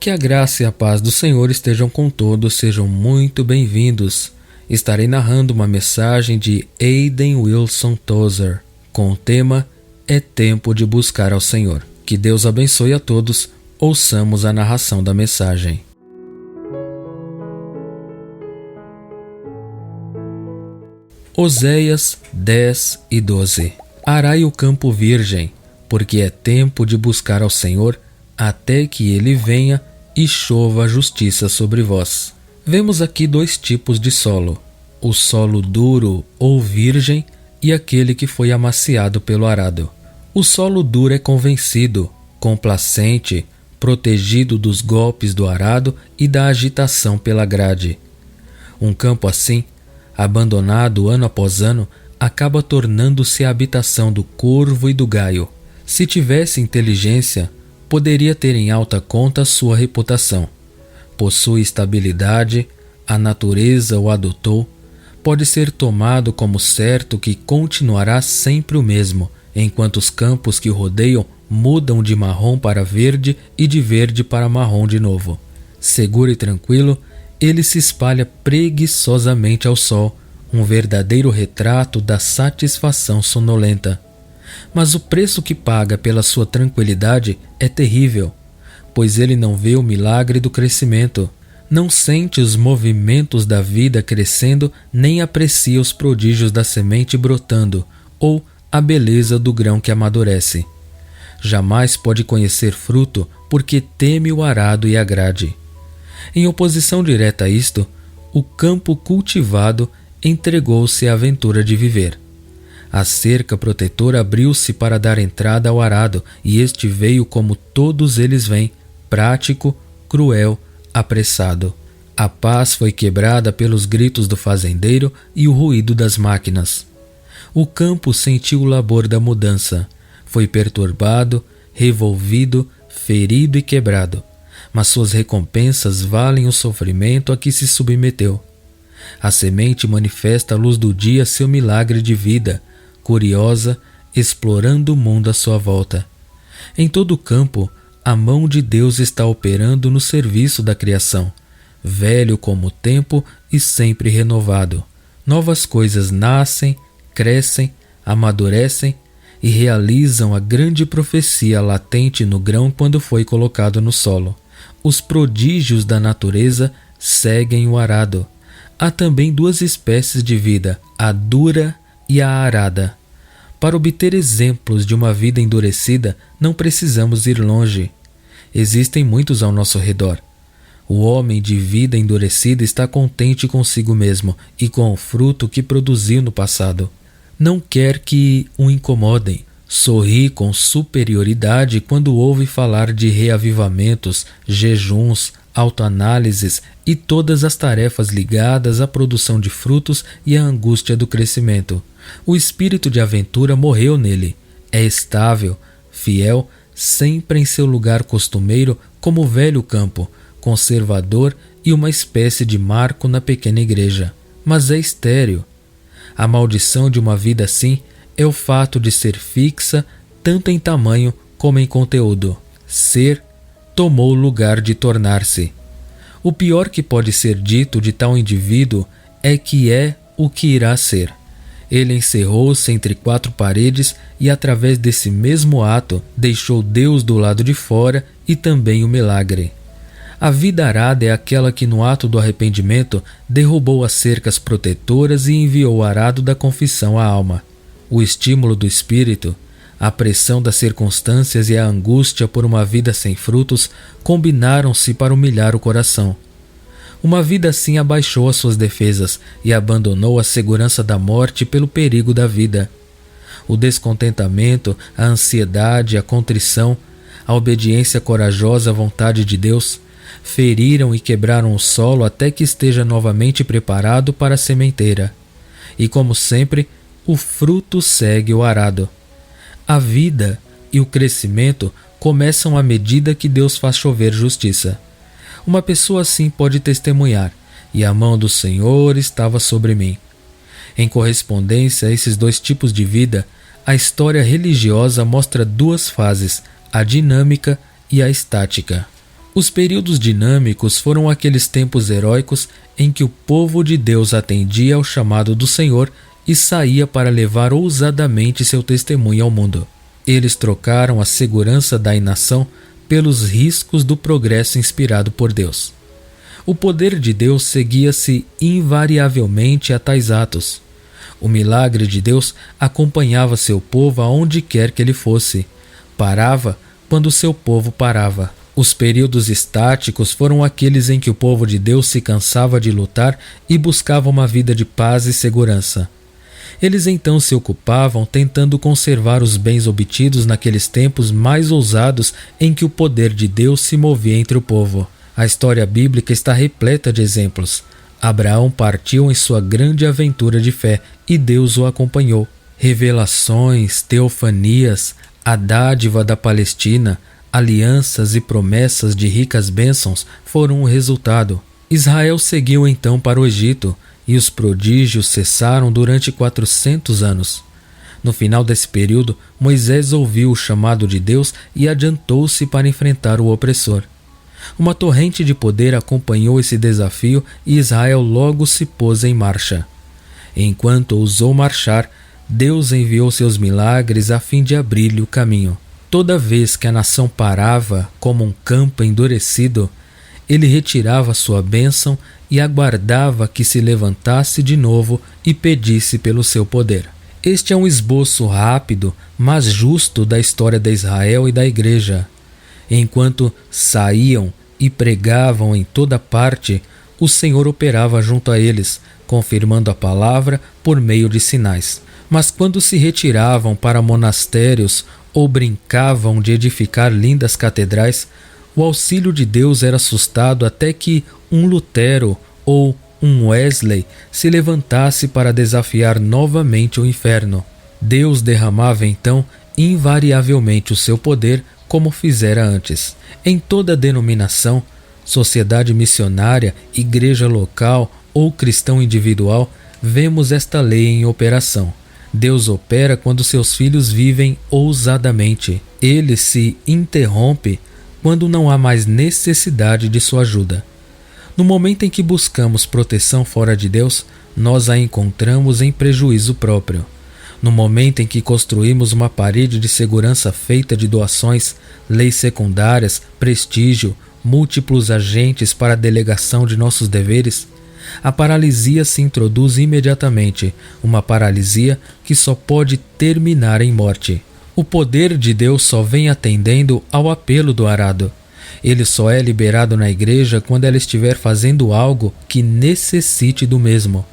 Que a graça e a paz do Senhor estejam com todos, sejam muito bem-vindos. Estarei narrando uma mensagem de Hayden Wilson Tozer, com o tema É Tempo de Buscar ao Senhor. Que Deus abençoe a todos, ouçamos a narração da mensagem. Oséias 10 e 12. Arai o campo virgem, porque é tempo de buscar ao Senhor, até que ele venha e chova a justiça sobre vós. Vemos aqui dois tipos de solo: o solo duro ou virgem e aquele que foi amaciado pelo arado. O solo duro é convencido, complacente, protegido dos golpes do arado e da agitação pela grade. Um campo assim, abandonado ano após ano, acaba tornando-se a habitação do corvo e do gaio. Se tivesse inteligência, poderia ter em alta conta sua reputação. Possui estabilidade, a natureza o adotou, pode ser tomado como certo que continuará sempre o mesmo, enquanto os campos que o rodeiam mudam de marrom para verde e de verde para marrom de novo. Seguro e tranquilo, ele se espalha preguiçosamente ao sol, um verdadeiro retrato da satisfação sonolenta. Mas o preço que paga pela sua tranquilidade é terrível, pois ele não vê o milagre do crescimento, não sente os movimentos da vida crescendo, nem aprecia os prodígios da semente brotando, ou a beleza do grão que amadurece. Jamais pode conhecer fruto, porque teme o arado e a grade. Em oposição direta a isto, o campo cultivado entregou-se à aventura de viver. A cerca protetora abriu-se para dar entrada ao arado, e este veio como todos eles vêm, prático, cruel, apressado. A paz foi quebrada pelos gritos do fazendeiro e o ruído das máquinas. O campo sentiu o labor da mudança. Foi perturbado, revolvido, ferido e quebrado. Mas suas recompensas valem o sofrimento a que se submeteu. A semente manifesta à luz do dia seu milagre de vida, curiosa, explorando o mundo à sua volta. Em todo o campo, a mão de Deus está operando no serviço da criação, velho como o tempo e sempre renovado. Novas coisas nascem, crescem, amadurecem e realizam a grande profecia latente no grão quando foi colocado no solo. Os prodígios da natureza seguem o arado. Há também duas espécies de vida, a dura e a arada. Para obter exemplos de uma vida endurecida, não precisamos ir longe. Existem muitos ao nosso redor. O homem de vida endurecida está contente consigo mesmo e com o fruto que produziu no passado. Não quer que o incomodem. Sorri com superioridade quando ouve falar de reavivamentos, jejuns, autoanálises e todas as tarefas ligadas à produção de frutos e à angústia do crescimento. O espírito de aventura morreu nele. É estável, fiel, sempre em seu lugar costumeiro como o velho campo, conservador e uma espécie de marco na pequena igreja. Mas é estéril. A maldição de uma vida assim é o fato de ser fixa tanto em tamanho como em conteúdo. Ser tomou o lugar de tornar-se. O pior que pode ser dito de tal indivíduo é que é o que irá ser. Ele encerrou-se entre quatro paredes e, através desse mesmo ato, deixou Deus do lado de fora e também o milagre. A vida arada é aquela que, no ato do arrependimento, derrubou as cercas protetoras e enviou o arado da confissão à alma. O estímulo do espírito, a pressão das circunstâncias e a angústia por uma vida sem frutos combinaram-se para humilhar o coração. Uma vida assim abaixou as suas defesas e abandonou a segurança da morte pelo perigo da vida. O descontentamento, a ansiedade, a contrição, a obediência corajosa à vontade de Deus feriram e quebraram o solo até que esteja novamente preparado para a sementeira. E como sempre, o fruto segue o arado. A vida e o crescimento começam à medida que Deus faz chover justiça. Uma pessoa assim pode testemunhar: e a mão do Senhor estava sobre mim. Em correspondência a esses dois tipos de vida, a história religiosa mostra duas fases, a dinâmica e a estática. Os períodos dinâmicos foram aqueles tempos heróicos em que o povo de Deus atendia ao chamado do Senhor e saía para levar ousadamente seu testemunho ao mundo. Eles trocaram a segurança da inação pelos riscos do progresso inspirado por Deus. O poder de Deus seguia-se invariavelmente a tais atos. O milagre de Deus acompanhava seu povo aonde quer que ele fosse. Parava quando seu povo parava. Os períodos estáticos foram aqueles em que o povo de Deus se cansava de lutar e buscava uma vida de paz e segurança. Eles então se ocupavam tentando conservar os bens obtidos naqueles tempos mais ousados em que o poder de Deus se movia entre o povo. A história bíblica está repleta de exemplos. Abraão partiu em sua grande aventura de fé e Deus o acompanhou. Revelações, teofanias, a dádiva da Palestina, alianças e promessas de ricas bênçãos foram o resultado. Israel seguiu então para o Egito e os prodígios cessaram durante 400 anos. No final desse período, Moisés ouviu o chamado de Deus e adiantou-se para enfrentar o opressor. Uma torrente de poder acompanhou esse desafio e Israel logo se pôs em marcha. Enquanto ousou marchar, Deus enviou seus milagres a fim de abrir-lhe o caminho. Toda vez que a nação parava como um campo endurecido, ele retirava sua bênção e aguardava que se levantasse de novo e pedisse pelo seu poder. Este é um esboço rápido, mas justo da história de Israel e da Igreja. Enquanto saíam e pregavam em toda parte, o Senhor operava junto a eles, confirmando a palavra por meio de sinais. Mas quando se retiravam para monastérios ou brincavam de edificar lindas catedrais, o auxílio de Deus era assustado até que um Lutero ou um Wesley se levantasse para desafiar novamente o inferno. Deus derramava então invariavelmente o seu poder como fizera antes. Em toda denominação, sociedade missionária, igreja local ou cristão individual, vemos esta lei em operação. Deus opera quando seus filhos vivem ousadamente. Ele se interrompe quando não há mais necessidade de sua ajuda. No momento em que buscamos proteção fora de Deus, nós a encontramos em prejuízo próprio. No momento em que construímos uma parede de segurança feita de doações, leis secundárias, prestígio, múltiplos agentes para a delegação de nossos deveres, a paralisia se introduz imediatamente, uma paralisia que só pode terminar em morte. O poder de Deus só vem atendendo ao apelo do arado. Ele só é liberado na igreja quando ela estiver fazendo algo que necessite do mesmo.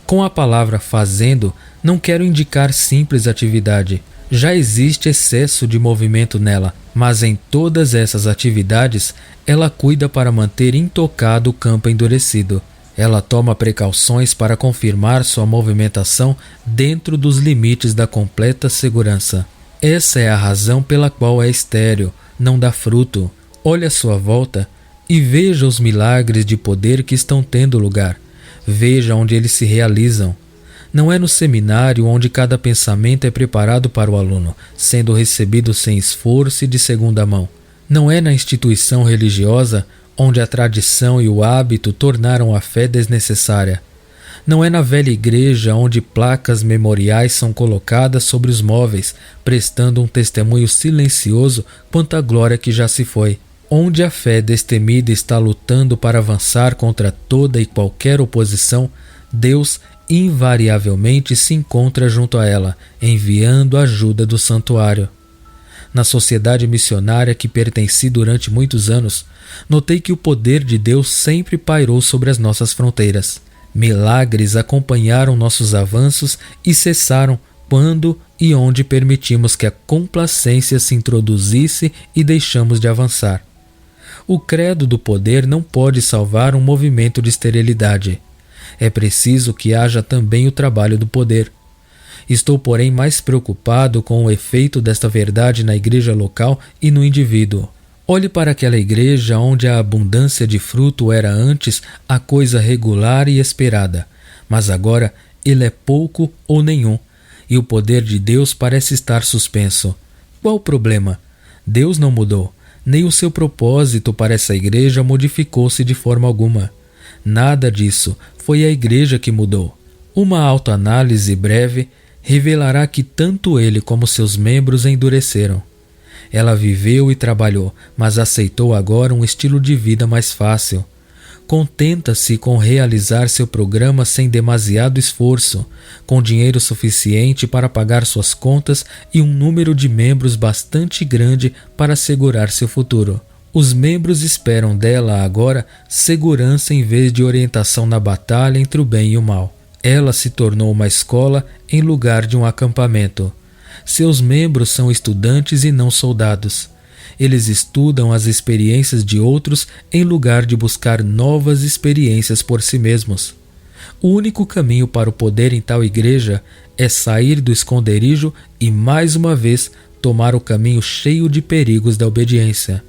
Com a palavra fazendo, não quero indicar simples atividade. Já existe excesso de movimento nela, mas em todas essas atividades, ela cuida para manter intocado o campo endurecido. Ela toma precauções para confirmar sua movimentação dentro dos limites da completa segurança. Essa é a razão pela qual é estéril, não dá fruto. Olhe à sua volta e veja os milagres de poder que estão tendo lugar. Veja onde eles se realizam. Não é no seminário onde cada pensamento é preparado para o aluno, sendo recebido sem esforço e de segunda mão. Não é na instituição religiosa onde a tradição e o hábito tornaram a fé desnecessária. Não é na velha igreja onde placas memoriais são colocadas sobre os móveis, prestando um testemunho silencioso quanto à glória que já se foi. Onde a fé destemida está lutando para avançar contra toda e qualquer oposição, Deus invariavelmente se encontra junto a ela, enviando a ajuda do santuário. Na sociedade missionária que pertenci durante muitos anos, notei que o poder de Deus sempre pairou sobre as nossas fronteiras. Milagres acompanharam nossos avanços e cessaram quando e onde permitimos que a complacência se introduzisse e deixamos de avançar. O credo do poder não pode salvar um movimento de esterilidade. É preciso que haja também o trabalho do poder. Estou, porém, mais preocupado com o efeito desta verdade na igreja local e no indivíduo. Olhe para aquela igreja onde a abundância de fruto era antes a coisa regular e esperada, mas agora ele é pouco ou nenhum, e o poder de Deus parece estar suspenso. Qual o problema? Deus não mudou. Nem o seu propósito para essa igreja modificou-se de forma alguma. Nada disso, foi a igreja que mudou. Uma autoanálise breve revelará que tanto ele como seus membros endureceram. Ela viveu e trabalhou, mas aceitou agora um estilo de vida mais fácil. Contenta-se com realizar seu programa sem demasiado esforço, com dinheiro suficiente para pagar suas contas e um número de membros bastante grande para assegurar seu futuro. Os membros esperam dela agora segurança em vez de orientação na batalha entre o bem e o mal. Ela se tornou uma escola em lugar de um acampamento. Seus membros são estudantes e não soldados. Eles estudam as experiências de outros em lugar de buscar novas experiências por si mesmos. O único caminho para o poder em tal igreja é sair do esconderijo e, mais uma vez, tomar o caminho cheio de perigos da obediência.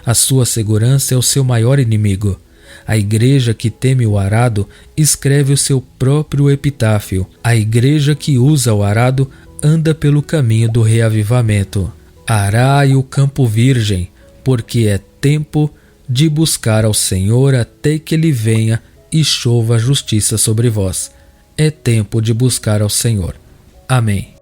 A sua segurança é o seu maior inimigo. A igreja que teme o arado escreve o seu próprio epitáfio. A igreja que usa o arado anda pelo caminho do reavivamento. Arai o campo virgem, porque é tempo de buscar ao Senhor até que Ele venha e chova a justiça sobre vós. É tempo de buscar ao Senhor. Amém.